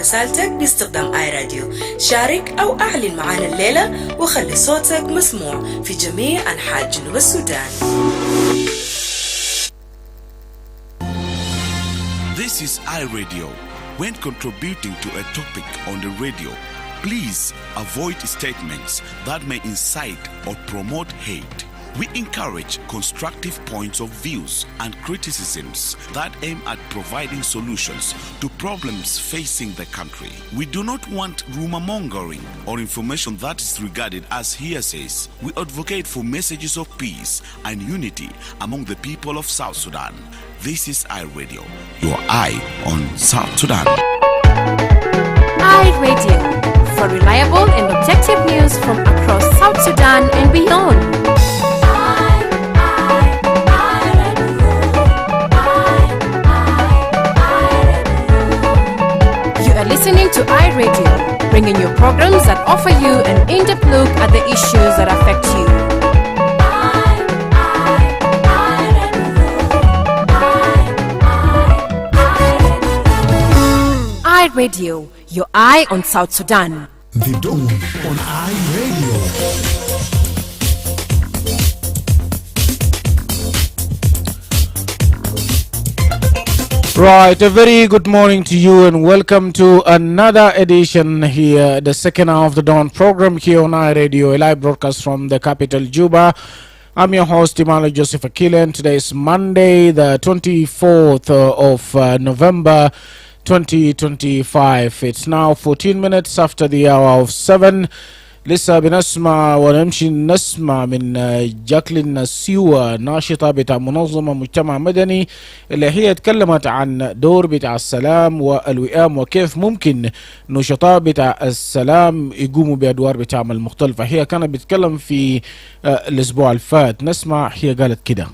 رسالتك باستخدام آي راديو. شارك أو أعلن معنا الليلة وخلي صوتك مسموع في جميع أنحاء جنوب السودان. This is iRadio. When contributing to a topic on the radio, please avoid statements that may incite or promote hate. We encourage constructive points of views and criticisms that aim at providing solutions to problems facing the country. We do not want rumor mongering or information that is regarded as hearsays. We advocate for messages of peace and unity among the people of South Sudan. This is iRadio, your eye on South Sudan. iRadio, for reliable and objective news from across South Sudan and beyond. You are listening to iRadio, bringing you programs that offer you an in-depth look at the issues that affect you. iRadio, your eye on South Sudan. The Dawn on iRadio. Right, a very good morning to you and welcome to another edition here, the second hour of the Dawn program here on iRadio, a live broadcast from the capital Juba. I'm your host, Emmanuel Joseph Akile, and today is Monday, the 24th of November, 2025. It's now 14 minutes after the hour of 7. لسه بنسمع ونمشي نسمع من جاكلين سيوة ناشطة بتاع منظمة مجتمع مدني اللي هي تكلمت عن دور بتاع السلام والوئام وكيف ممكن نشطاء بتاع السلام يقوموا بأدوار بتعمل مختلفة. هي كانت بتتكلم في الأسبوع الفات. نسمع هي قالت كده.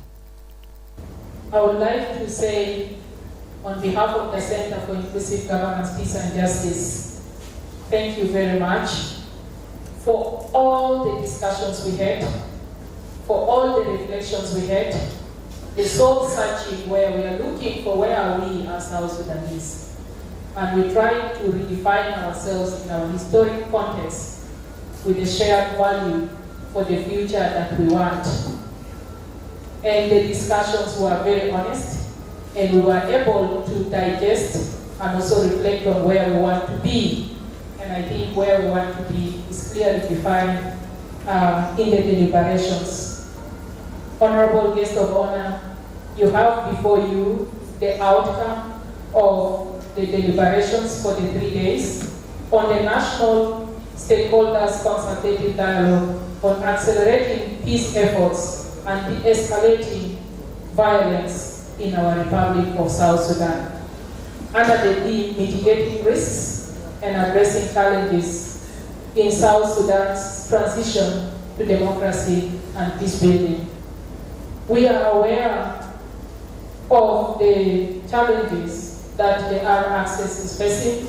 I would like to say on behalf of the Center for Inclusive Governance, Peace and Justice, thank you very much for all the discussions we had, for all the reflections we had, the soul searching where we are looking for where are we as South Sudanese. And we try to redefine ourselves in our historic context with a shared value for the future that we want. And the discussions were very honest, and we were able to digest and also reflect on where we want to be. And I think where we want to be is clearly defined in the deliberations. Honorable guest of honor, you have before you the outcome of the deliberations for the 3 days on the National Stakeholders Consultative Dialogue on accelerating peace efforts and de-escalating violence in our Republic of South Sudan, under the theme mitigating risks and addressing challenges in South Sudan's transition to democracy and peace building. We are aware of the challenges that the armed access is facing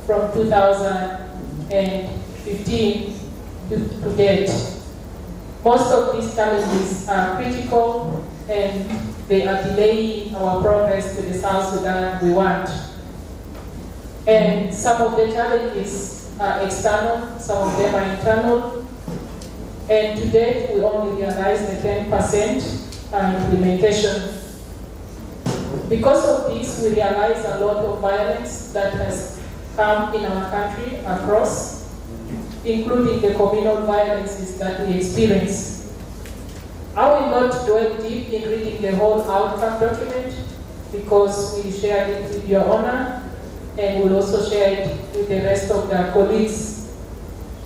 from 2015 to date. Most of these challenges are critical and they are delaying our progress to the South Sudan we want. And some of the challenges are external, some of them are internal. And to date, we only realized the 10% implementation. Because of this, we realize a lot of violence that has come in our country across, including the communal violences that we experience. I will not dwell deep in reading the whole outcome document because we shared it with your honor, and we'll also share it with the rest of the colleagues.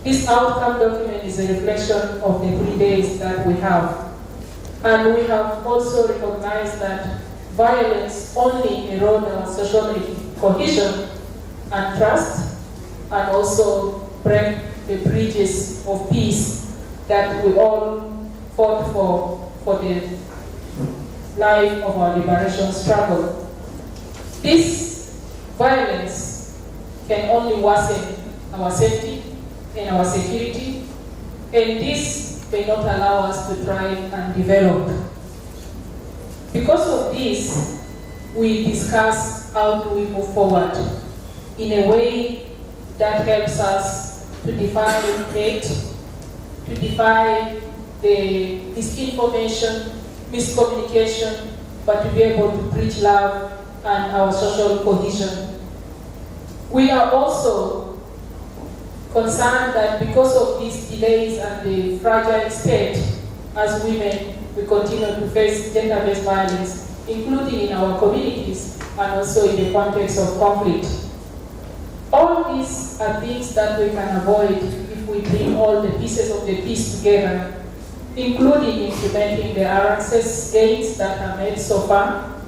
This outcome document is a reflection of the 3 days that we have. And we have also recognized that violence only erodes our social cohesion and trust, and also break the bridges of peace that we all fought for the life of our liberation struggle. This violence can only worsen our safety and our security, and this may not allow us to thrive and develop. Because of this, we discuss how do we move forward. in a way that helps us to defy hate, to defy the misinformation, miscommunication, but to be able to preach love and our social cohesion. We are also concerned that because of these delays and the fragile state as women, we continue to face gender-based violence, including in our communities and also in the context of conflict. All these are things that we can avoid if we bring all the pieces of the piece together, including implementing the RSS gains that are made so far,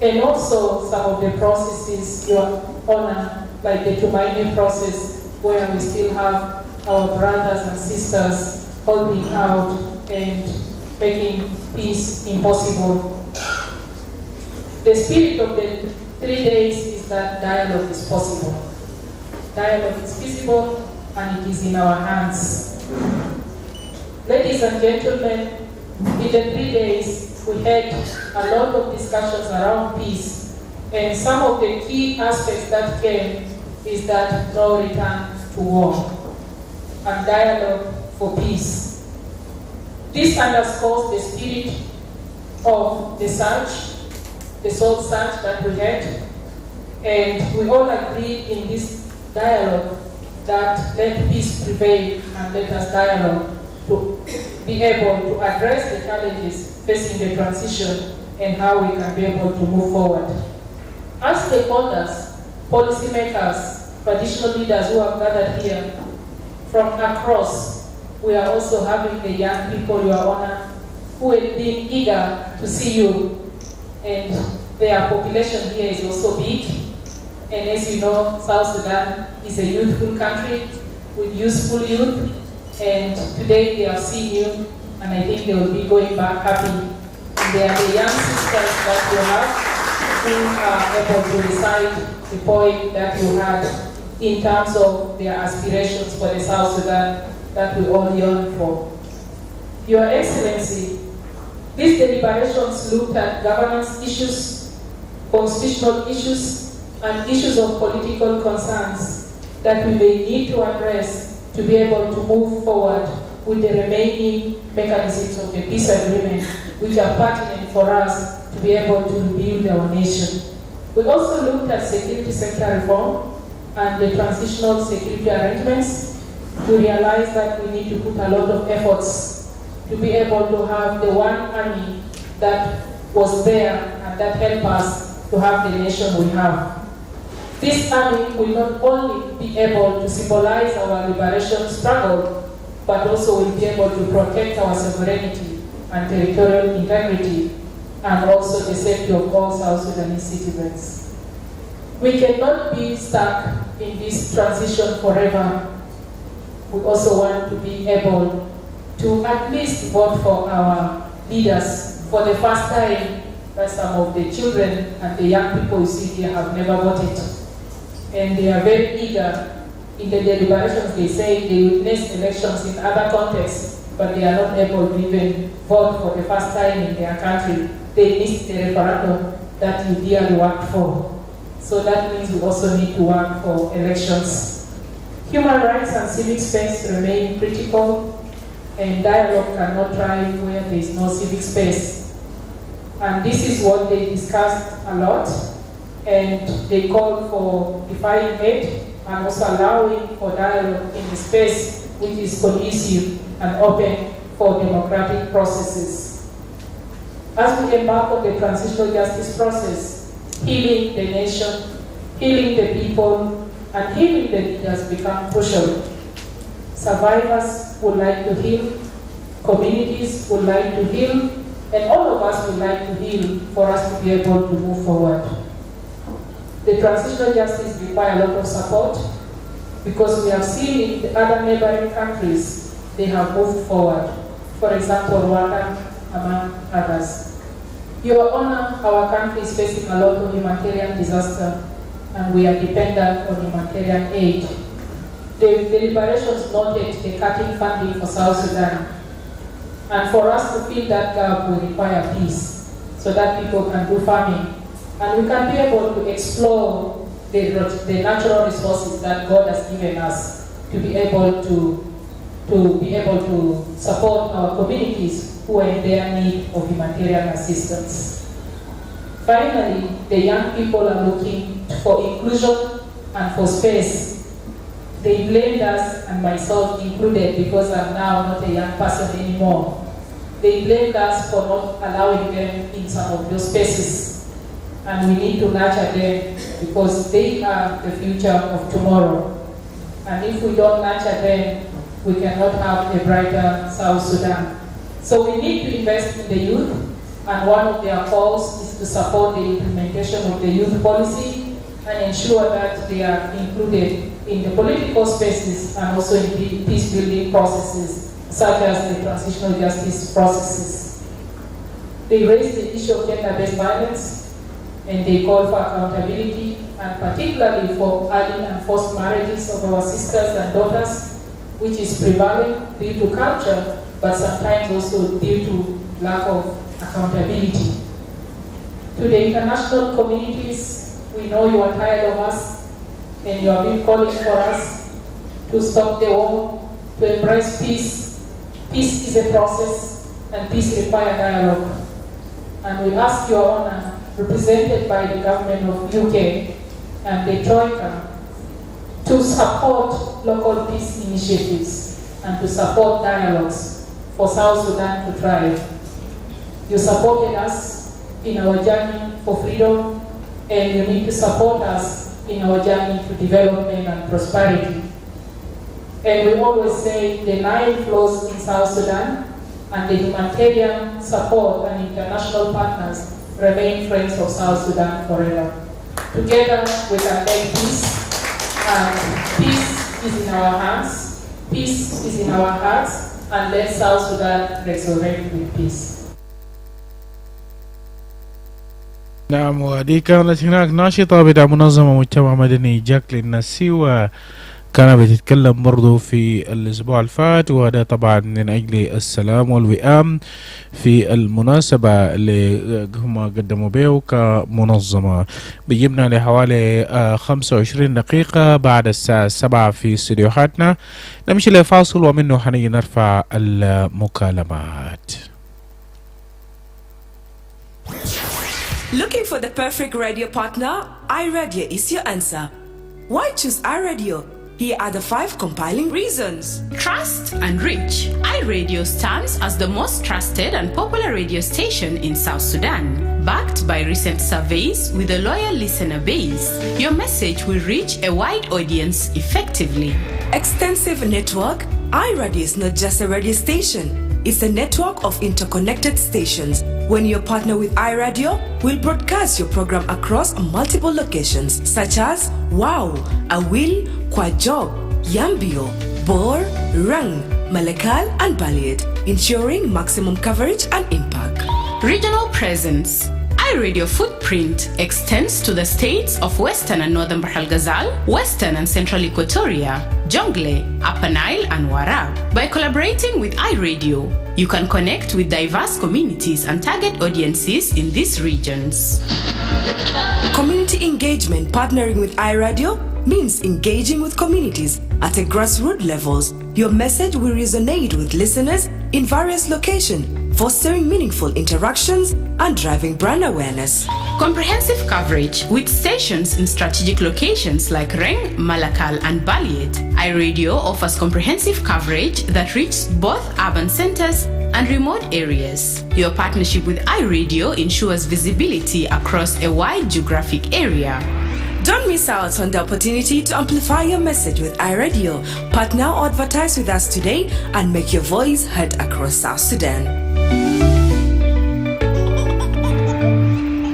and also some of the processes, Your Honor, like the Tumaini process, where we still have our brothers and sisters holding out and making peace impossible. The spirit of the 3 days is that dialogue is possible. Dialogue is feasible and it is in our hands. Ladies and gentlemen, in the 3 days we had a lot of discussions around peace, and some of the key aspects that came is that no return to war and dialogue for peace. This underscores the spirit of the search, the soul search that we had, and we all agreed in this dialogue that let peace prevail and let us dialogue to be able to address the challenges facing the transition and how we can be able to move forward. As stakeholders, policymakers, traditional leaders who have gathered here from across, we are also having the young people, Your Honor, who have been eager to see you, and their population here is also big. And as you know, South Sudan is a youthful country with useful youth, and today they have seen you, and I think they will be going back happy. And they are the young sisters that you have who are able to recite the poem that you had in terms of their aspirations for the South Sudan that we all yearn for. Your Excellency, these deliberations looked at governance issues, constitutional issues, and issues of political concerns that we may need to address to be able to move forward with the remaining mechanisms of the peace agreement, which are pertinent for us to be able to rebuild our nation. We also looked at security sector reform and the transitional security arrangements. We realized that we need to put a lot of efforts to be able to have the one army that was there and that helped us to have the nation we have. This army will not only be able to symbolize our liberation struggle, but also will be able to protect our sovereignty and territorial integrity, and also the safety of all South Sudanese citizens. We cannot be stuck in this transition forever. We also want to be able to at least vote for our leaders for the first time, that some of the children and the young people you see here have never voted. And they are very eager. In the deliberations, they say they witness elections in other contexts, but they are not able to even vote for the first time in their country. They missed the referendum that you dearly worked for. So that means we also need to work for elections. Human rights and civic space remain critical, and dialogue cannot thrive where there is no civic space. And this is what they discussed a lot, and they called for defying hate and also allowing for dialogue in the space which is conducive and open for democratic processes. As we embark on the transitional justice process, healing the nation, healing the people, and healing the leaders become crucial. Survivors would like to heal, communities would like to heal, and all of us would like to heal for us to be able to move forward. The transitional justice requires a lot of support, because we have seen in the other neighboring countries, they have moved forward. For example, Rwanda, among others. Your Honor, our country is facing a lot of humanitarian disaster, and we are dependent on humanitarian aid. The deliberations noted the cutting funding for South Sudan. And for us to fill that gap, we require peace, so that people can do farming. And we can be able to explore the natural resources that God has given us to be able to support our communities who are in their need of humanitarian assistance. Finally, the young people are looking for inclusion and for space. They blamed us, and myself included, because I'm now not a young person anymore. They blamed us for not allowing them in some of those spaces. And we need to nurture them because they are the future of tomorrow. And if we don't nurture them, we cannot have a brighter South Sudan. So we need to invest in the youth, and one of their calls is to support the implementation of the youth policy and ensure that they are included in the political spaces and also in the peace-building processes, such as the transitional justice processes. They raise the issue of gender-based violence, and they call for accountability, and particularly for early and forced marriages of our sisters and daughters, which is prevalent due to culture, but sometimes also due to lack of accountability. To the international communities, we know you are tired of us, and you have been calling for us to stop the war, to embrace peace. Peace is a process, and peace requires dialogue. And we ask Your Honor, represented by the government of UK and the Troika, to support local peace initiatives and to support dialogues for South Sudan to thrive. You supported us in our journey for freedom, and you need to support us in our journey to development and prosperity. And we always say the Nile flows in South Sudan, and the humanitarian support and international partners remain friends of South Sudan forever. Together we can make peace, and peace is in our hands, peace is in our hearts, and let South Sudan resurrect with peace. نعم، ودي كانت هناك ناشطة بدعم منظمة مجتمع مدني جاكلين ناسيوا، كانت بتتكلم برضو في الأسبوع الفات، وهذا طبعا من أجل السلام والوئام في المناسبة اللي هم قدموا به كمنظمة. بيجيبنا لحوالي 25 دقيقة بعد الساعة 7 في استديوهاتنا. نمشي لفاصل ومنه حنيجي نرفع المكالمات. Looking for the perfect radio partner? iRadio is your answer. Why choose iRadio? Here are the 5 compiling reasons. Trust and reach. iRadio stands as the most trusted and popular radio station in South Sudan. Backed by recent surveys with a loyal listener base, your message will reach a wide audience effectively. Extensive network. iRadio is not just a radio station. It's a network of interconnected stations. When you partner with iRadio, we'll broadcast your program across multiple locations such as Wow, Awil, Kwajob, Yambio, Bor, Rang, Malakal, and Baliad, ensuring maximum coverage and impact. Regional presence. iRadio footprint extends to the states of Western and Northern Bahr el Ghazal, Western and Central Equatoria, Jonglei, Upper Nile, and Warab. By collaborating with iRadio, you can connect with diverse communities and target audiences in these regions. Community engagement. Partnering with iRadio means engaging with communities at a grassroots levels. Your message will resonate with listeners in various locations, fostering meaningful interactions and driving brand awareness. Comprehensive coverage with stations in strategic locations like Reng, Malakal, and Baliet. iRadio offers comprehensive coverage that reaches both urban centers and remote areas. Your partnership with iRadio ensures visibility across a wide geographic area. Don't miss out on the opportunity to amplify your message with iRadio. Partner or advertise with us today and make your voice heard across South Sudan.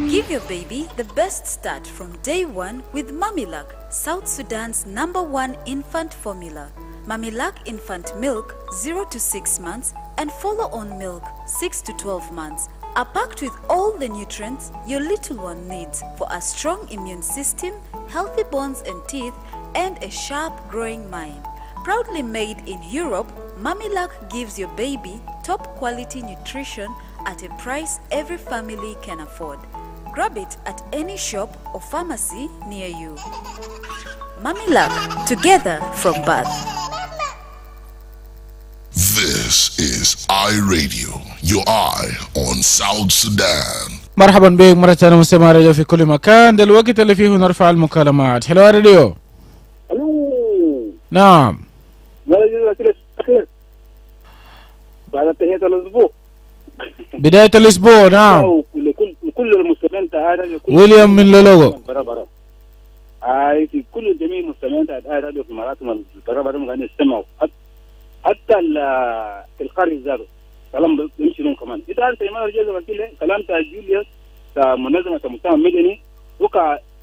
Give your baby the best start from day one with Mamilak, South Sudan's #1 infant formula. Mamilak infant milk 0 to 6 months and follow-on milk 6 to 12 months are packed with all the nutrients your little one needs for a strong immune system, healthy bones and teeth, and a sharp growing mind. Proudly made in Europe, Mamilak gives your baby top quality nutrition at a price every family can afford. Grab it at any shop or pharmacy near you. Mamilak, together from birth. This is iRadio, your eye on South Sudan. مرحبا بك مرة ثانية مستمع راديو في كل مكان. ده الوقت اللي فيه نرفع المكالمات. حلو راديو. نعم. بعد تهيئة الأسبوع. بداية الأسبوع نعم. كل المستمعين تعالى. ويليام من لولوغو. في كل جميع المستمعين تعالى في مراتهم البرابرة قاعدين يستمعوا. حتى القارئ ذاته كلام يمشي كمان. إذا أنت ما رجعت وكيله كلام تاع جوليوس تاع منظمة المجتمع المدني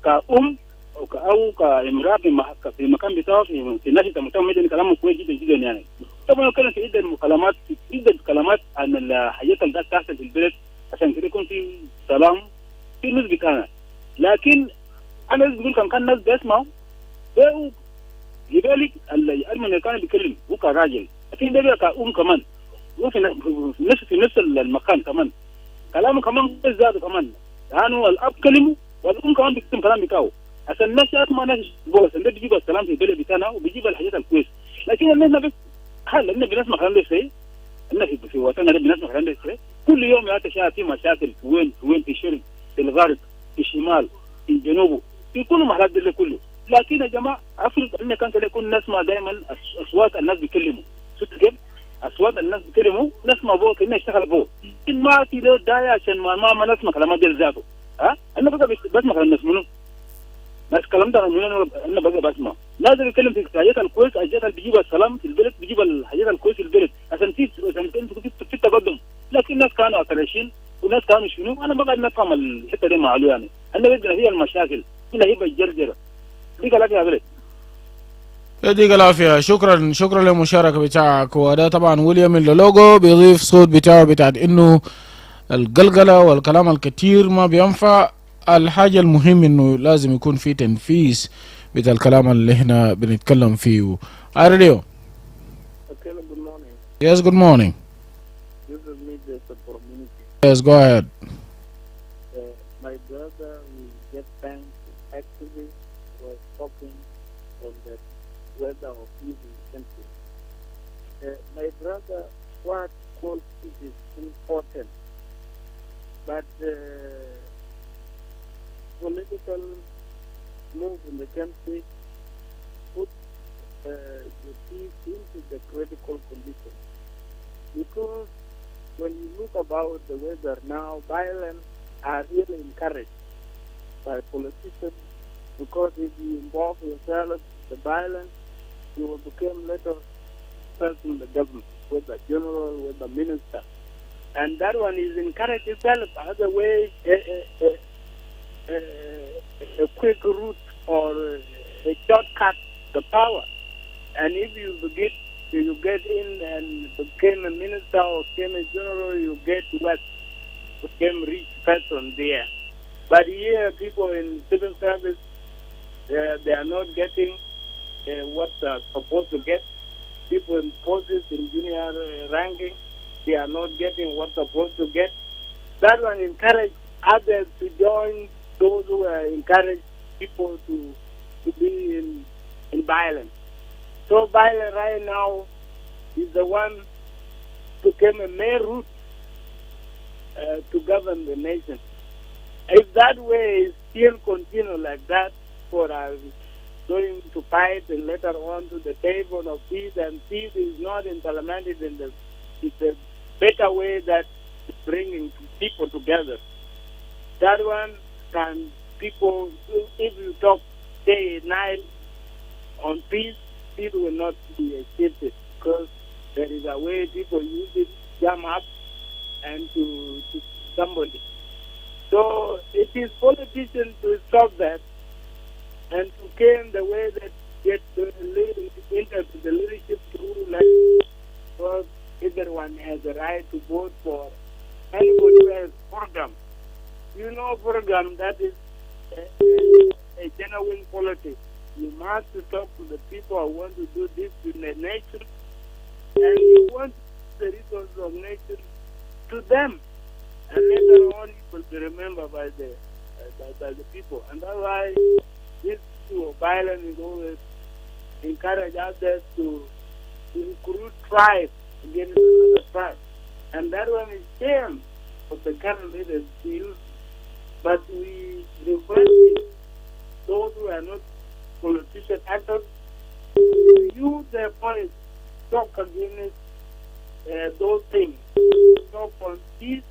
كأم أو كامرأة في مكان بتاعه في ناشطة المجتمع المدني كلامه كويس جدا جدا يعني. طبعا كان في عدة كلامات عن الحاجات اللي تحصل في البلد عشان كده يكون في سلام في نسبة كانت. لكن أنا بقول كان الناس بيسمعوا لذلك الأرمن كان بيتكلم هو كراجل لكن ده كأم كمان هو في نفس المكان كمان كلامه كمان زاد كمان يعني الأب كلمه والأم كمان بيكتم كلام بتاعه عشان الناس يسمع ناس بس ده بيجيب السلام في البلد بتاعنا وبيجيب الحاجات الكويس لكن الناس بس هل إن بنسمع كلام ده شيء إن في وطننا ده بنسمع كلام ده شيء كل يوم يا في مشاكل وين في الشرق في الغرب في الشمال في الجنوب في كل محلات ده كله لكن يا جماعه افرض ان كان يكون نسمع دائما اصوات الناس بيكلموا شفت كيف؟ اصوات الناس بيكلموا نسمع بو كنا يشتغل بو ان ما في له داعي عشان ما نسمع كلامات ديال ذاته ها انا بقى بسمع كلام الناس منو بس الكلام ده انا بقى بسمع لازم يتكلم في الحاجات الكويس الحاجات اللي بيجيب السلام في البلد بيجيب الحاجات الكويس في البلد عشان في التقدم لكن الناس كانوا اكلاشين والناس كانوا شنو انا بقى نفهم الحته دي معلومه يعني انا بدنا هي المشاكل هنا هي الجرجره ديك العافية يا بلد يديك العافية. شكرا للمشاركة بتاعك. وده طبعا ويليام اللولوغو بيضيف صوت بتاعه بتاعت انه القلقلة والكلام الكتير ما بينفع. الحاجة المهم انه لازم يكون في تنفيذ بتاع الكلام اللي احنا بنتكلم فيه. راديو. Akile, good morning. Yes, good morning. This is me, Joseph from Unity. Yes, go ahead. My brother, we get thanks actually was talking on the weather of peace in the country. My brother, what called peace is important, but political move in the country put the peace into the critical condition. Because when you look about the weather now, violence are really encouraged by politicians because if you involve yourself in the violence, you will become later person in the government, whether general, whether minister. And that one is encouraged itself as a way, a quick route or a shortcut to power. And if you get in and became a minister or became a general, you get what became rich person there. But here, people in civil service, they are not getting what they're supposed to get. People in posts in junior ranking, they are not getting what they're supposed to get. That one encourage others to join those who encourage people to be in violence. So violence right now is the one became a main route to govern the nation. If that way still continue like that for us going to fight and later on to the table of peace, and peace is not implemented it's a better way that bringing people together. That one can people, if you talk day and night on peace, people will not be achieved because there is a way people use it, jam up and to somebody. So it is politicians to stop that and to claim the way that get into the leadership through like because everyone has a right to vote for anybody who has program. You know program that is a genuine politics. You must talk to the people who want to do this in the nation and you want the resources of nation to them. And later on, you will be remembered by the by the people. And that's why this violence is always encourage others to recruit tribes against another tribe. And that one is shame of the current leaders to use. But we request those who are not politician actors to use their voice to talk against those things. To talk on peace,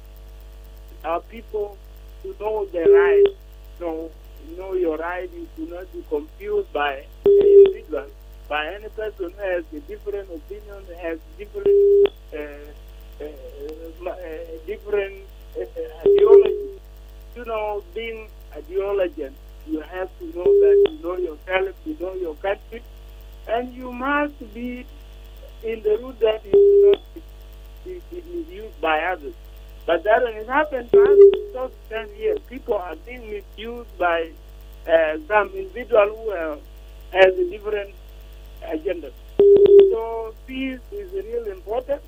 our people to know their rights. Know your right. You do not be confused by an individual, by any person who has a different opinion, has different ideology. Being ideologian, you have to know that you know yourself, you know your country, and you must be in the route that you do not be misused by others. But that when it happened to us, so 10 years, people are being misused by some individual who has a different agenda. So peace is really important,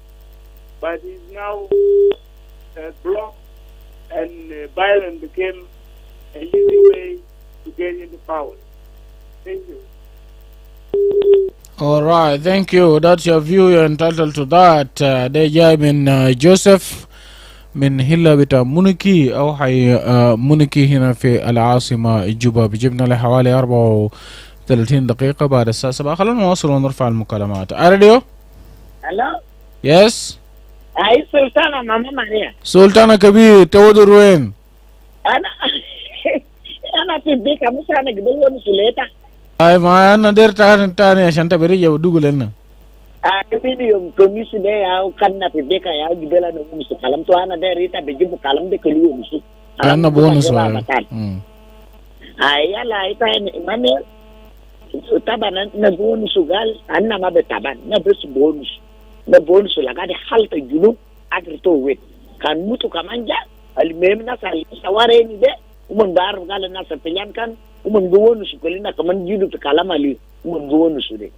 but is now blocked, and violence became an easy way to get into power. Thank you. All right, thank you. That's your view. You're entitled to that. They Jaimin Joseph من هلا بتاع مونيكي أو حي مونيكي هنا في العاصمة جوبا. بجبنا لحوالي 34 دقيقة بعد الساعة 7. خلونا نواصل ونرفع المكالمات. أريديو. هلا. يس. هاي سلطانة ماما ماريا. سلطانة كبير تودر وين؟ أنا في بيكا مش أنا قبل مسؤوليتها. أي ما أنا دير تاني عشان تبريجي ودوغل لنا. Video komisi de ya kanna pe beka ya gibela no musu kalam to ana de rita be jibu kalam de kaliyo musu ana bonus wa ay ala ita Emmanuel taban na bonus gal anna ma be taban na bes bonus na bonus la ga de halta junu agrito wet kan mutu kamanja al mem na saware ni de umon dar gal na sa pilian kan umon bonus kolina kaman jidu pe kalam ali umon bonus de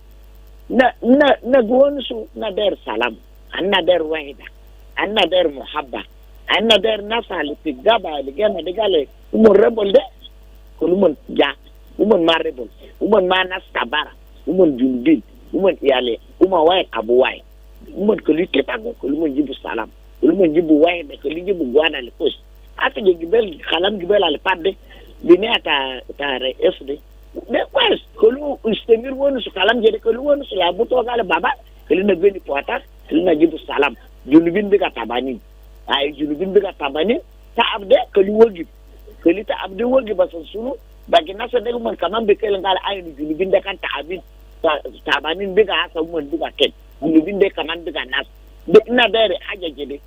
na gonsu na der salam anna der wahida anna der muhabba anna der nasal fi gaba ligana digale umon rebel de kulumon ja umon ma rebel umon ma nastabara umon jundin umon yale umon way abu way umon ko litte tago kulumon jibu salam kulumon jibu way de ko jibu gwana le pos ata gibel khalam gibel al padde binata tare fd de pues kolu istemir wonu su kalam jede kolu wonu su la buto gale baba kelu na beni poata kelu na jibu salam junubin biga tabani ay junubin biga tabani ta abde kelu wogi kelu ta abde wogi basan sunu bagi nasa de man kaman be kelen gale ay junubin de kan ta abin tabani biga asa mon biga ken junubin de kaman biga nas de na dere haja jede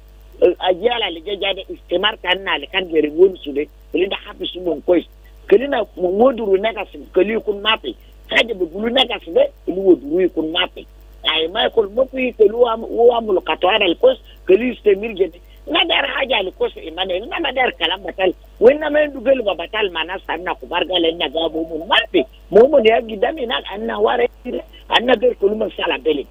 ajala le jade istimar kan na le kan gere wonu su de kelu da hafi su mon kois kelina woduru negative keli kun mapi haje be bulu negative de keli woduru kun mapi ay ma ko mopi kelu amul katwara al kos keli istemir jede na dar haja al kos Emmanuel na dar kalam batal wenna men dugel ba batal mana sanna ko bargale na gabo mun mapi mun ya gidami na anna ware anna der kulum sala bele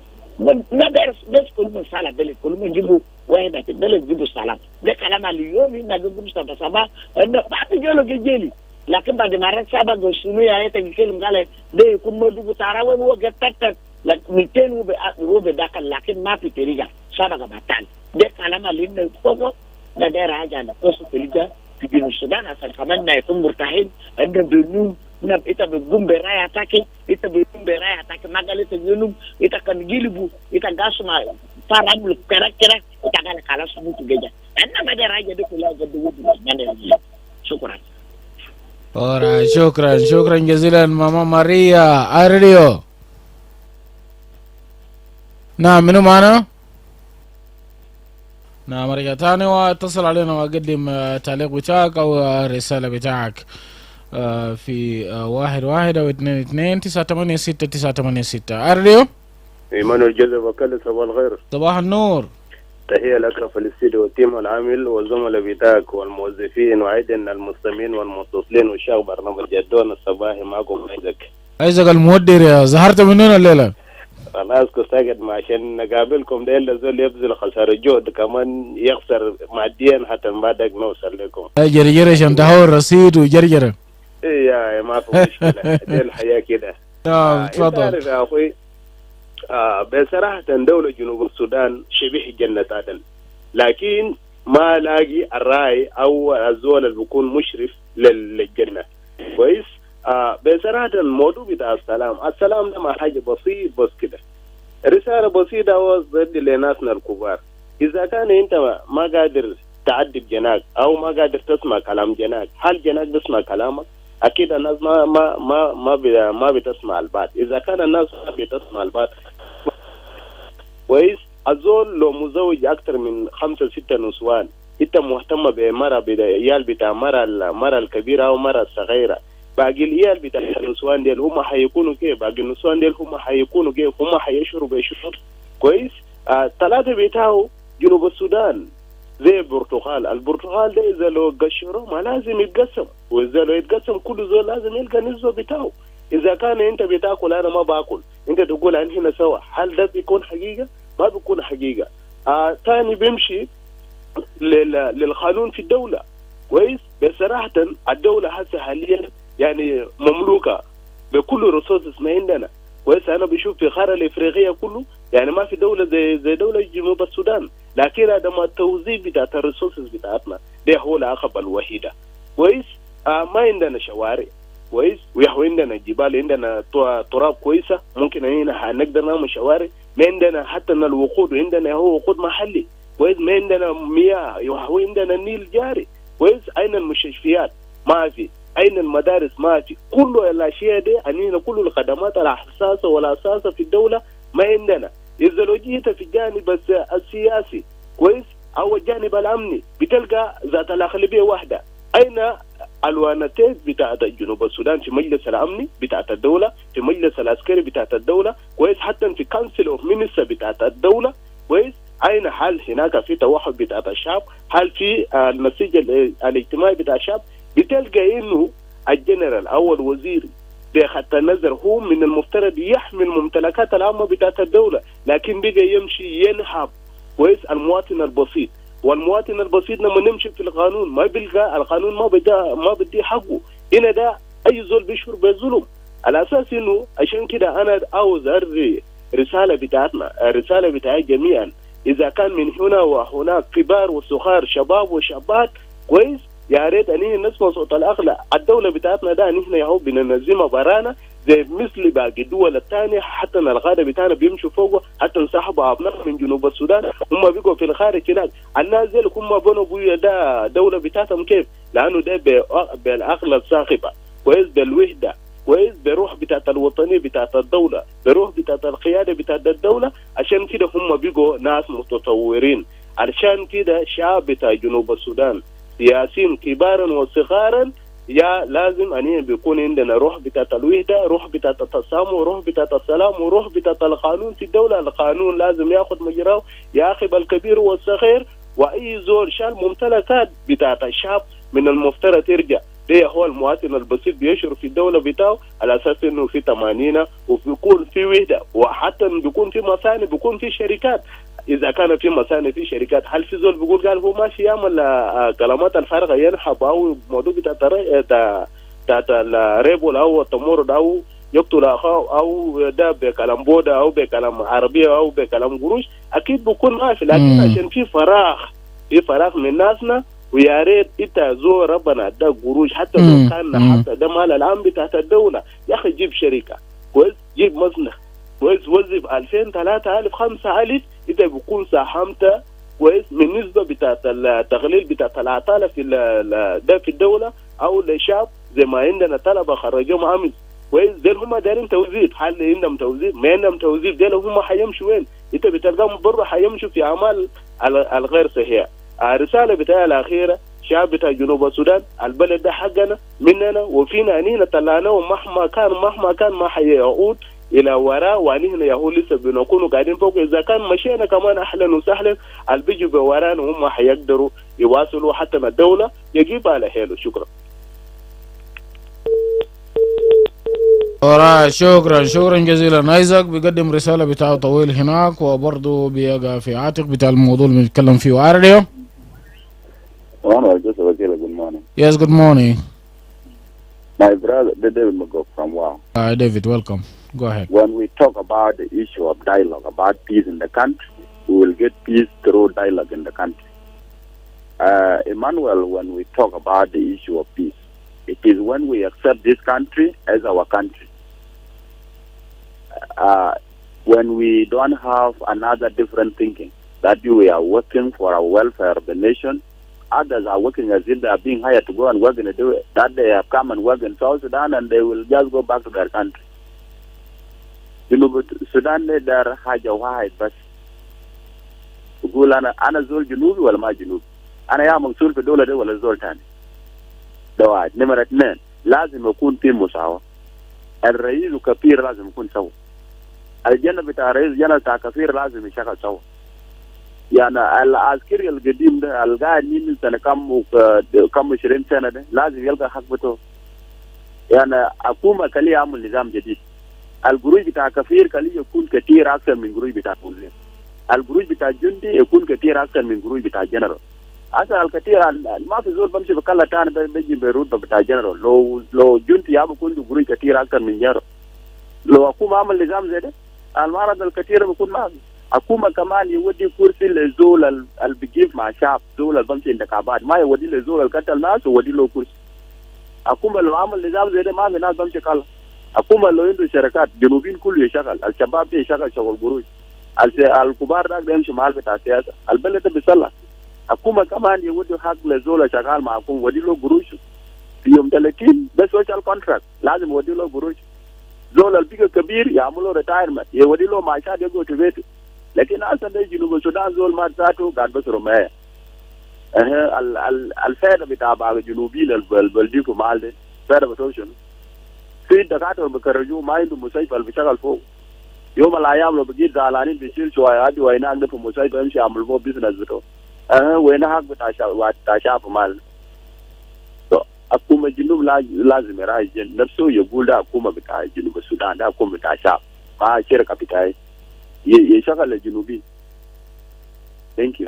na der bes kulum sala bele kulum jibu wayda te bele jibu salam de kalam al yomi na gubu saba na ba jelo gejeli lakin ba de marak saba go sunu ya ete kilim gale de kun modu butara we wo getat la miten wo be dakal lakin ma piteriga saba ga batal de kalama linne kogo da de raja da kosu pelija bigin sudan asal kaman na itum murtahin anda benu na ita be gumbe raya atake magale te yunum ita kan gilibu ita gasuma paramul kera ita gale kala sumu tugeja anna ba de raja de kula ga de wudu nane shukran. Alright, shukran jazilan Mama Maria. Ardio. نعم منو معنا؟ نعم رجع تاني واتصل علينا وقدم تعليق بتاعك أو رسالة بتاعك في 11 أو 22 986 986. أريو إيمانويل جوزيف وكالة صباح الخير. صباح النور. تحية لك في الاستديو والتيم العامل والزملاء بتاعك والموظفين وأيضا المستمعين والمتصلين وشاغ برنامج جدون الصباحي معكم أيزك المودر. يا ظهرت من هنا الليلة؟ خلاص كنت عشان نقابلكم ده اللي زول يبذل خسارة جهد كمان يخسر ماديا حتى ما دق نوصل لكم. جرجرة عشان تهور الرصيد وجرجرة. إيه ما في مشكلة دي الحياة كده. تفضل. أنت عارف يا أخوي بصراحة دولة جنوب السودان شبيه جنة عدن، لكن ما لاقي الراعي أو الزول اللي بيكون مشرف للجنة كويس. بصراحة الموضوع بتاع السلام ده ما حاجة بسيط بس كده، رسالة بسيطة وصلت لناسنا الكبار. إذا كان أنت ما قادر تعدي جناك أو ما قادر تسمع كلام جناك، هل جناك بيسمع كلامك؟ أكيد الناس ما بتسمع البعض. إذا كان الناس ما بتسمع البعض كويس، الزول لو مزوج أكثر من 5-6 نسوان، أنت مهتم بمرة بعيال بتاع مرة الكبيرة أو مرة الصغيرة، باقي العيال بتاع النسوان ديل هم حيكونوا كيف؟ باقي النسوان ديل هم حيكونوا كيف؟ هم حيشعروا بشعور كويس. 3 بتاعه جنوب السودان زي البرتقال ده إذا لو قشروه ما لازم يتقسم، وإذا لو يتقسم كل زول لازم يلقى نسبة بتاعه. إذا كان أنت بتاكل أنا ما باكل، أنت تقول عن هنا سوا، هل ده بيكون حقيقة؟ ما بيكون حقيقة. تاني بيمشي للقانون في الدولة كويس. بصراحة الدولة هسه حاليا يعني مملوكة بكل ريسورسز ما عندنا كويس. أنا بشوف في القارة الإفريقية كله يعني ما في دولة زي دولة جنوب السودان، لكن هذا ما التوزيع بتاعت الريسورسز بتاعتنا ده هو العقبة الوحيدة كويس. ما عندنا شوارع كويس، وعندنا جبال، عندنا تراب كويسة ممكن هنا نقدر نعمل شوارع. ما عندنا حتى الوقود، عندنا هو وقود محلي كويس. ما عندنا مياه، عندنا النيل جاري كويس. أين المستشفيات؟ ما في. أين المدارس؟ ما في. كل الأشياء دي أنينا كل الخدمات الحساسة والأساسة في الدولة ما عندنا. إذا لو جيت في الجانب السياسي كويس أو الجانب الأمني بتلقى ذات الأغلبية واحدة. أين الوانتين بتاعت جنوب السودان في مجلس الأمني بتاعت الدولة، في مجلس العسكري بتاعت الدولة كويس، حتى في كونسل اوف مينستر بتاعت الدولة كويس. أين حال هناك في توحد بتاعت الشعب؟ هل في النسيج الاجتماعي بتاع الشعب؟ بتلقى إنه الجنرال أو الوزير بخط النظر هو من المفترض يحمي الممتلكات العامة بتاعت الدولة، لكن بقى يمشي ينهب كويس المواطن البسيط. والمواطن البسيط لما نمشي في القانون ما بيلقى القانون ما بدي حقه. هنا ده أي زول بيشعر بالظلم. على أساس إنه عشان كده أنا عاوز أري رسالة بتاعتنا، رسالة بتاعت جميعا، إذا كان من هنا وهناك كبار وصغار شباب وشابات كويس، يا ريت أني نسمع صوت الأغلى. الدولة بتاعتنا ده نحن يهو بننظمها برانا زي مثل باقي الدول الثانية، حتى الغادة بتاعنا بيمشوا فوقه، حتى انسحبوا أبناء من جنوب السودان هم بيقوا في الخارج هناك. الناس دي هم بنوا بويا ده دولة بتاعتهم كيف؟ لأنه ده بالأغلى الصاخبة كويس، بالوحدة كويس، بروح بتاعت الوطنية بتاعت الدولة، بروح بتاعت القيادة بتاعت الدولة. عشان كده هم بيقوا ناس متطورين. عشان كده شعب بتاع جنوب السودان سياسيين كبارا وصغارا يا لازم أن بيكون عندنا روح بتاعت الوحدة، روح بتاعت التسامح، روح بتاعت السلام، وروح بتاعت القانون في الدولة. القانون لازم ياخذ مجراه ياخذ الكبير والصغير، وأي زول شال ممتلكات بتاعت الشعب من المفترض يرجع. ده هو المواطن البسيط بيشعر في الدولة بتاعه على أساس إنه في طمأنينة وبيكون في وحدة، وحتى بيكون في مصانع، بيكون في شركات. إذا كان في مصانع في شركات، هل في زول بيقول قال هو ماشي يعمل كلامات الفارغة ينحب أو موضوع بتاعت الريبول أو التمرد أو يقتل أخاه أو ده بكلام بودا أو بكلام عربية أو بكلام قروش؟ أكيد بيكون ما في. لكن عشان في فراغ من ناسنا، ويا ريت انت زور ربنا اداك قروش حتى لو كان حتى ده مال العام بتاعت الدولة، يا أخي جيب شركة كويس، جيب مصنع كويس، وظف 2000 3000 5000، انت بيكون ساهمت كويس من نسبة بتاعت التغليل بتاعت العطالة في ده في الدولة أو للشعب. زي ما عندنا طلبة خرجوهم أمس كويس، ديل هم دايرين توظيف، هل عندهم توظيف؟ ما عندهم توظيف، ديل هم حيمشوا وين؟ انت بتلقاهم برا حيمشوا في أعمال الغير صحيحة. الرسالة بتاعي الأخيرة، شعب بتاع جنوب السودان البلد ده حقنا مننا وفينا، أنينا طلعناه مهما كان ما حيعود إلى وراء، وأنينا يهو لسه بنكونوا قاعدين فوق. إذا كان مشينا كمان أهلا وسهلا، البيجوا بورانا هم حيقدروا يواصلوا حتى ما الدولة يجيب على حيله. شكرا. alright شكرا جزيلا ايزاك. بيقدم رسالة بتاعه طويل هناك وبرضه بيقى في عاتق بتاع الموضوع اللي بنتكلم فيه. عارف just Akile, good morning. Yes, good morning. My brother, David Magog from Wow. David, welcome. Go ahead. When we talk about the issue of dialogue, about peace in the country, we will get peace through dialogue in the country. Emmanuel, when we talk about the issue of peace, it is when we accept this country as our country. When we don't have another different thinking, that we are working for our welfare of the nation, others are working as if they are being hired to go and work in a day, that they have come and work in South Sudan and they will just go back to their country. You know, but Sudan, they're haja wahid, but أنا زول جنوبي ولا ما جنوبي أنا يا مقصود في دولة دي ولا زول تاني ده واحد. نمرة 2 لازم يكون في مساواة. الرئيس وكبير لازم يكون سوا. الجنة بتاع الرئيس جنة بتاع كبير لازم يشتغل سوا. يعني العسكري القديم ده القاعد من سنة كم 20 سنة ده لازم يلقى حق بتوعه. يعني حكومة كلي يعمل نظام جديد. الجروج بتاع كفير كلي يكون كثير أكثر من جروج بتاع وزير. الجروج بتاع الجندي يكون كثير أكثر من جروج بتاع الجنرال. أصلا الكثير ما في زول بمشي بكلا تاني بيجي بيرود بتاع الجنرال. لو جندي يابو كون جروج كثير أكثر من جنرال. لو حكومة عمل نظام زي ده المعرض الكثير بيكون معه. حكومة كمان يودي كرسي للزول اللي بيجيب مع شعب، زول اللي بمشي انتخابات ما يودي للزول القتل ناس ويودي له كرسي. حكومة لو عمل نظام زي ده ما في ناس بمشي كلا. حكومة لو عنده شركات جنوبين كله يشغل، الشباب ده يشغل شغل قروش، الكبار ده يمشي محل بتاع السياسة، البلد ده بيصلح. حكومة كمان يودي حق للزول شغال مع حكومة يودي له قروش في يوم 30 ده سوشيال كونتراكت لازم يودي له قروش. زول البيجا كبير يعملوا ريتايرمنت يودي له معاشات يقعد في بيته. لكن اصلا ده جنوب السودان زول ما ذاته قاعد بس رمايه. الفائده بتاع بعض الجنوبيين البلديكو مال ده فائده بتوشن. في دكاتره بكرجوه ما عنده مستشفى اللي بيشتغل فوق. يوم الايام لو بقيت زعلانين بيشيل شويه هادي ويناك ده في المستشفى يمشي يعمل فوق بيزنس بتاعه. وين حق بتاع شعب مال. حكومه الجنوب لازم يراعي نفسه يقول ده حكومه بتاع جنوب السودان ده حكومه بتاع شعب ما شركه بتاعي يشغل الجنوبيين. Thank you.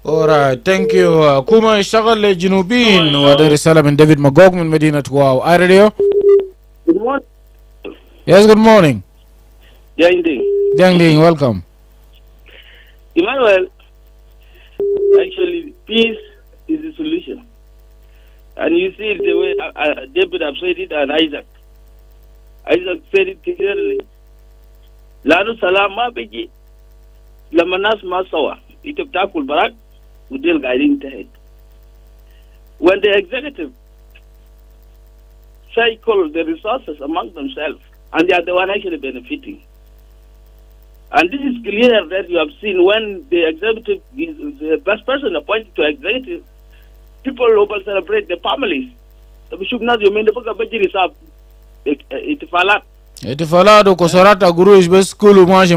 Alright, thank you. كوما يشتغل للجنوبيين. وهذه رسالة من ديفيد ماغوغ من مدينة واو. اي راديو. Good morning. Yes, good morning. Ding ding, welcome. Emmanuel, actually peace is the solution. And you see the way David have said it and Isaac said it clearly. Lanu salam ma biji lamanas masawa itibtakul barak udil guiding ahead. When the executive cycle the resources among themselves and they are the one actually benefiting. And this is clear that you have seen when the executive is the best person appointed to executive, people will celebrate the families. We should not mean the book of budget is up. اتفالات وكسرات قروش بس كله ماشي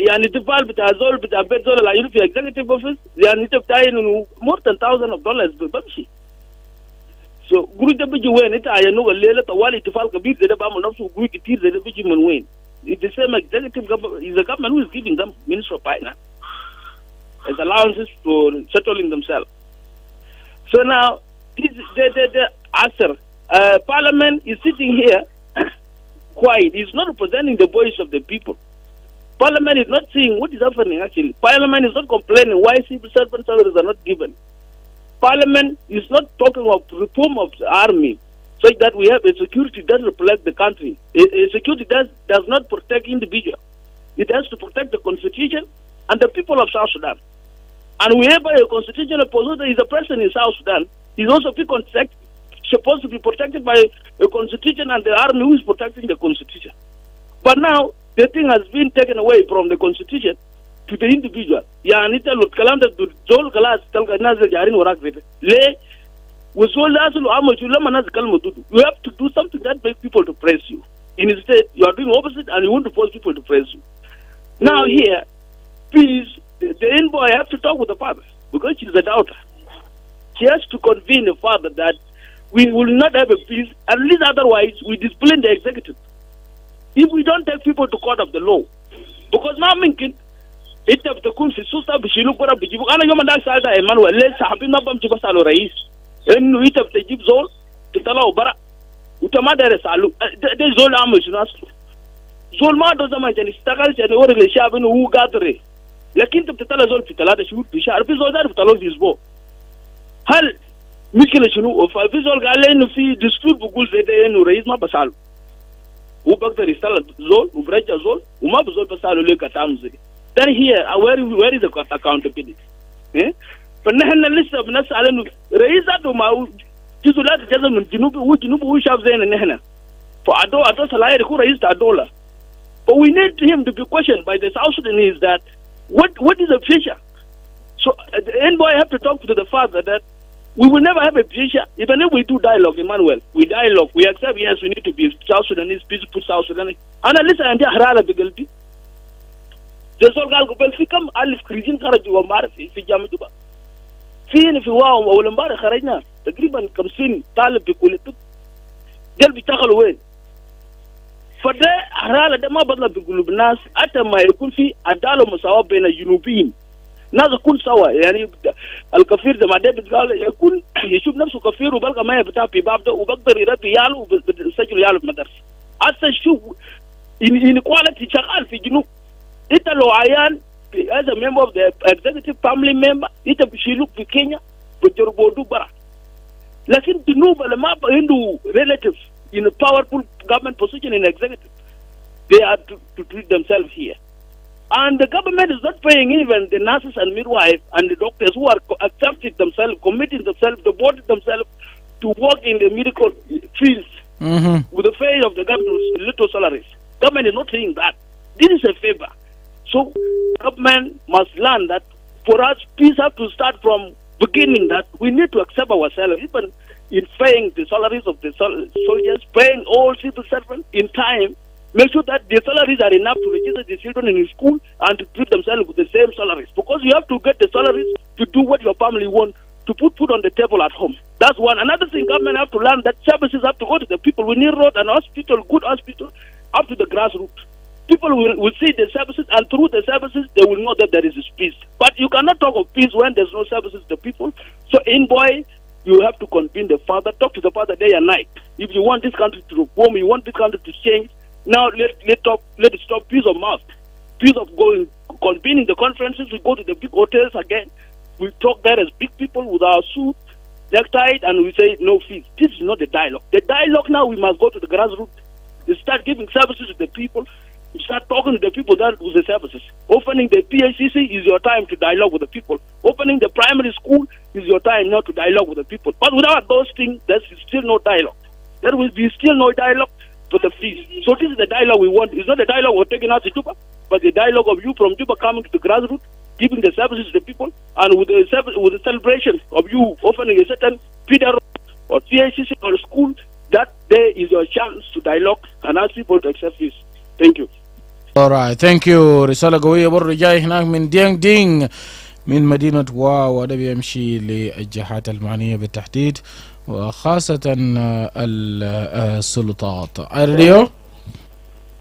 يعني اتفال بتاع زول بتاع بيت زول اللي يجي في executive office يعني انت بتاعي انه more than $1,000 بمشي. So قروش ده بيجي وين؟ انت عينوه الليله طوالي اتفال كبير زي ده بعمل نفسه قروش كتير زي ده بيجي من وين؟ It's the same executive government is the government who is giving them Minister of Finance as allowances for settling themselves. So now the answer Parliament is sitting here quiet. It's not representing the voice of the people. Parliament is not seeing what is happening actually. Parliament is not complaining why civil servant salaries are not given. Parliament is not talking of reform of the army such that we have a security that reflects the country. A security does not protect individual. It has to protect the constitution and the people of South Sudan. And wherever a constitutional position is a person in South Sudan, is also supposed to be protected by a constitution and the army who is protecting the constitution. But now the thing has been taken away from the constitution to the individual. You have to do something that makes people to praise you. Instead, you are doing opposite and you want to force people to praise you. Now here, please, the envoy have to talk with the father because she's a daughter. She has to convince the father that we will not have a peace, at least otherwise we discipline the executive. If we don't take people to court of the law, because now thinking, it of the country, Susta Bishilu, Ana Yomanda Salda, Emmanuel, let's have him up to Basalo Rais, and we have the Jeep Zol, to Tala Obara, Utamada Salu, there's Zol Amos, Zolma doesn't mind any staggers and order Shabin who gather. Lakin to Tala Zol Pitala should be sharp, is all that Talo is bo. Hal, Mikilashunu of a visual galen of the dispute Bugul Zede raise my basal. Ubak is Zol, Ubreja Zol, Umabzol Basalo Leka Tamzi. Then here, where is the accountability? But Nahana list of Nasalan raise that to my Tizulat gentleman, Jinubu Shavs and Nahana. For Ado Salai, who raised Adola. But we need him to be questioned by the South Sudanese that what is the future? So at the end, boy, I have to talk to the father that we will never have a future. Even if we do dialogue, Emmanuel, we dialogue, we accept, yes, we need to be South Sudanese, peaceful South Sudanese. And I listen, and Harala Bigalti. The Solgal Gobelficum, Alif Krizin Karaju or Marfi, Fijamaduba. Seeing if you want, Olambara Harina, the Griban comes in, Talib Bikulitu, they'll be tackled away. For the Harala, the Mabala Bigulubnas, Atama Kunfi, Adalo Musawa Bena Yunubin. Naza kun sawa, yani Al-Kafir, the Madebit Gal, Yakun, Yishub Namsu Kafir, Ubalga Maya Batapi, Babda, Ubakta Rapi Yalu, Sajul Yalu Madars. As a shoe, inequality, Chakal, Fijinu. Italo Ayan, as a member of the executive family member, she looked to Kenya, but Yorubodu Bara. Lakin to know the map Hindu relatives in a powerful government position in executive, they are to treat themselves here. And the government is not paying even the nurses and midwives and the doctors who are accepting themselves, committing themselves, devoted themselves to work in the medical fields with the pay of the government, little salaries. Government is not saying that. This is a favor. So government must learn that for us, peace has to start from beginning that we need to accept ourselves, even in paying the salaries of the soldiers, paying all civil servants in time. Make sure that the salaries are enough to register the children in school and to treat themselves with the same salaries. Because you have to get the salaries to do what your family wants, to put food on the table at home. That's one. Another thing, government have to learn that services have to go to the people. We need road and hospital, good hospital, up to the grassroots. People will see the services, and through the services, they will know that there is peace. But you cannot talk of peace when there's no services to the people. So in boy, you have to convene the father, talk to the father day and night. If you want this country to reform, you want this country to change, now let it stop peace of mouth. Peace of going, convening the conferences, we go to the big hotels again. We talk there as big people with our suit, necktie, and we say no fees. This is not the dialogue. The dialogue now, we must go to the grassroots. We start giving services to the people. You start talking to the people that with the services. Opening the PHCC is your time to dialogue with the people. Opening the primary school is your time not to dialogue with the people. But without those things, there's still no dialogue. There will be still no dialogue for the fees. So this is the dialogue we want. It's not the dialogue we're taking out to Juba, but the dialogue of you from Juba coming to the grassroots, giving the services to the people, and with the celebration of you opening a certain feeder or PHCC or school, that day is your chance to dialogue and ask people to accept this. Thank you. All right, thank you. رسالة قوية برضو جاي هناك من ديانج دينج من مدينة واو، وده بيمشي للجهات المعنية بالتحديد وخاصة السلطات. Radio?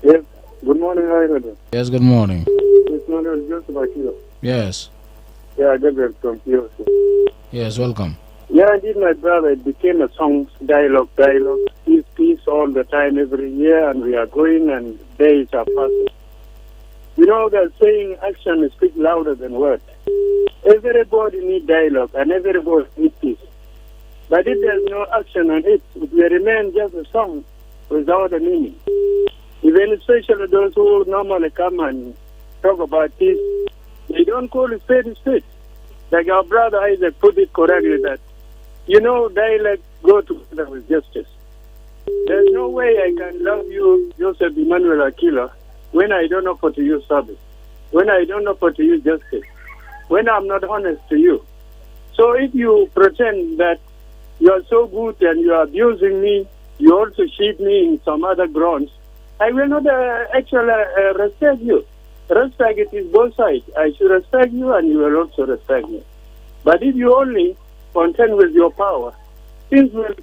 Yes. Good morning, Radio. Yes, good morning. It's Emmanuel Joseph Akile. Yes. Yeah, Gabriel from POC. Yes, welcome. Yeah, indeed, my brother. It became a song, dialogue, peace all the time, every year, and we are going, and days are passing. You know, they're saying action speaks louder than words. Everybody needs dialogue, and everybody needs peace. But if there's no action on it, it will remain just a song without a meaning. Even especially those who normally come and talk about peace, they don't call it spade a spade. Like our brother Isaac put it correctly that, you know, dialogue go together with justice. There's no way I can love you, Joseph Emmanuel Akile, when I don't offer to you service, when I don't offer to you justice, when I'm not honest to you. So if you pretend that you are so good and you are abusing me, you also cheat me in some other grounds, I will not actually respect you. Respect it is both sides. I should respect you and you will also respect me. But if you only contend with your power, Things will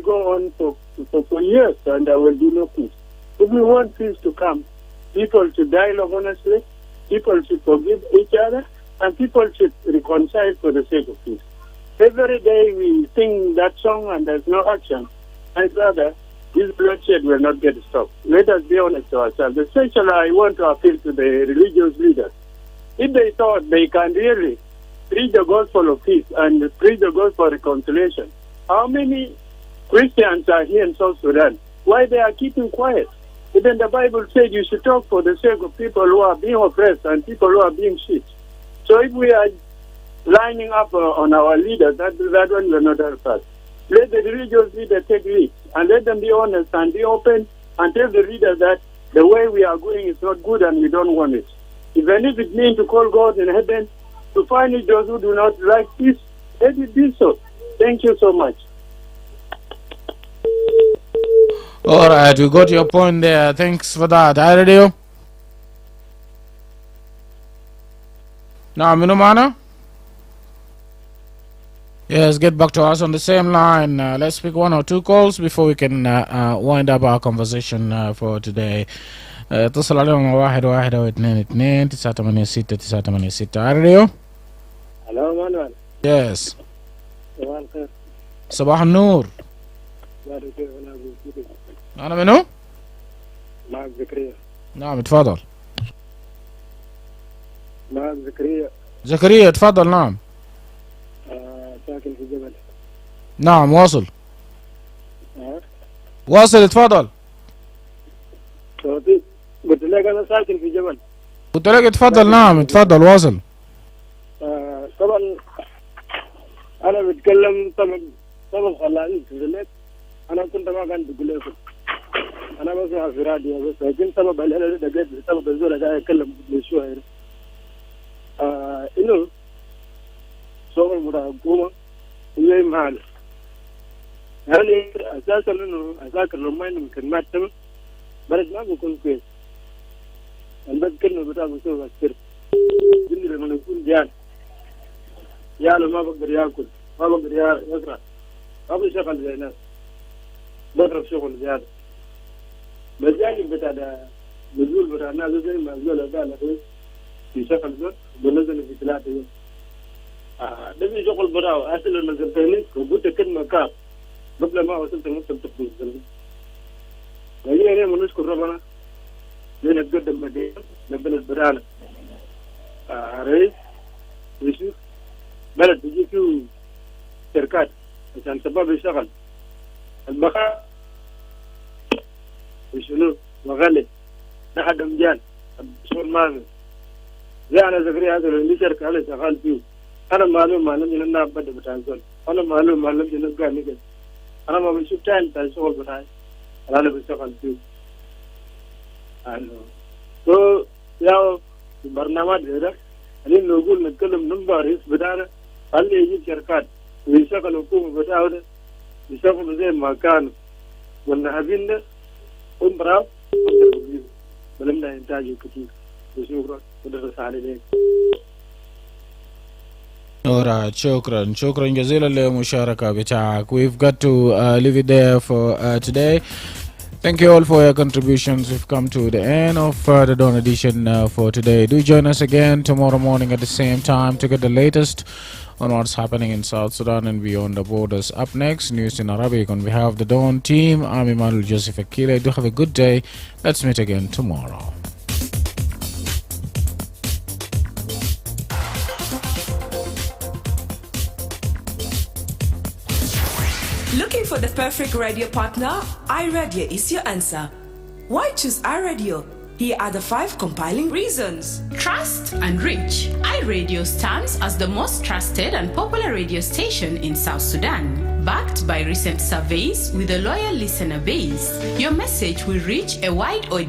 go on for years, and there will be no peace. If we want peace to come, people should dialogue honestly, people should forgive each other, and people should reconcile for the sake of peace. Every day we sing that song and there's no action. My brother, this bloodshed will not get stopped. Let us be honest to ourselves. Especially I want to appeal to the religious leaders. If they thought they can really preach the gospel of peace and preach the gospel of reconciliation, how many Christians are here in South Sudan? Why they are keeping quiet? Even the Bible said you should talk for the sake of people who are being oppressed and people who are being cheated. So if we are lining up on our leaders, that one will not help us. Let the religious leaders take lead and let them be honest and be open and tell the readers that the way we are going is not good and we don't want it. Even if it means to call God in heaven to punish those who do not like peace, let it be so. Thank you so much. All right, we got your point there. Thanks for that. Radio. Now, Minumana? Yes, get back to us on the same line. Let's pick one or two calls before we can wind up our conversation for today. اتصل عليهم 11 222 986 986. Radio. Hello, Emmanuel. Yes. صباح الخير. صباح النور. أنا منو؟ معك زكريا. نعم اتفضل. معك زكريا. زكريا اتفضل. نعم. ساكن في جبل. نعم واصل. واصل اتفضل. صوتي قلت لك أنا ساكن في جبل. قلت لك اتفضل. نعم اتفضل واصل. طبعا أنا بتكلم طبعا خلاني في أنا كنت ما كان بقول لكم أنا بسمع في راديو بس لكن سبب الهلا ده قد سبب الزول ده يتكلم شوية إنه صور المراقبة هي محل هل أساسا إنه أساسا لما إنه كلمات تم بلد ما بيكون كويس البس كلمة بتاع بسوي أسكر جندي لما يكون جان ياله ما بقدر ياكل ما بقدر يقرأ ما بيشغل زي الناس بضرب شغل زيادة بجانب بتاع نزول بتاع الناس زي ما نزول قال في شغل زول بنزل في 3 يوم ده في شغل بتاعه أصل نزلتني وقلت كلمة كاب قبل ما وصلت ممكن تقول زلمة لكن أنا بنشكر ربنا لين نقدم مدينة نبني برانا رئيس ويشوف بلد بيجي فيه شركات عشان سبب يشتغل البقاء وشنو وغلي لحد مجال شغل مامي زي أنا زكريا هذا اللي شركة أنا شغال فيه أنا معلوم إن بدأ بتاع زول أنا معلوم إن قاعد نقول أنا ما بشوف تاني بتاع الشغل بتاعي أنا بشتغل فيه تو يا برنامج هذا اللي نقول نتكلم نمبر بتاعنا اللي يجيب شركات ويشغل حكومة بتاعه يشغلوا زي ما كانوا والنهبين ده هم براو بلمنا إنتاجه كتير وشكرا ودرس عليك. Alright, shukran جزيلا للمشاركة بتاعك. We've got to leave it there for today. Thank you all for your contributions. We've come to the end of the Dawn edition for today. Do join us again tomorrow morning at the same time to get the latest on what's happening in South Sudan and beyond the borders. Up next, news in Arabic. On behalf of the Dawn team, I'm Emmanuel Joseph Akile. Do have a good day. Let's meet again tomorrow. Looking for the perfect radio partner? iRadio is your answer. Why choose iRadio? Here are the 5 compiling reasons. Trust and reach. iRadio stands as the most trusted and popular radio station in South Sudan. Backed by recent surveys with a loyal listener base, your message will reach a wide audience.